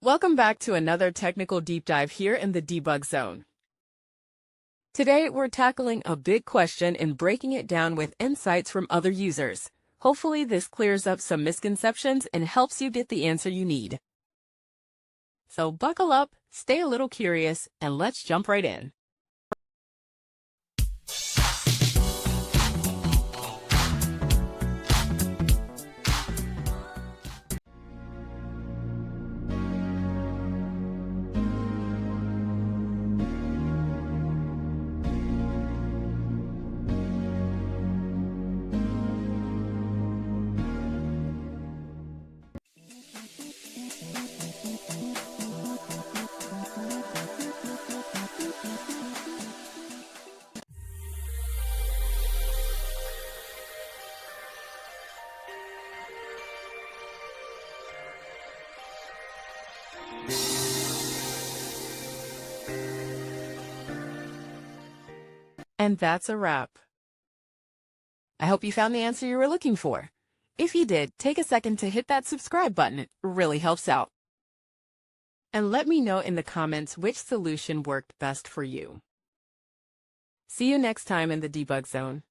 Welcome back to another technical deep dive here in the debug zone. Today, we're tackling a big question and breaking it down with insights from other users. Hopefully, this clears up some misconceptions and helps you get the answer you need. So buckle up, stay a little curious, and let's jump right in. And that's a wrap. I hope you found the answer you were looking for. If you did, take a second to hit that subscribe button. It really helps out. And let me know in the comments which solution worked best for you. See you next time in the debug zone.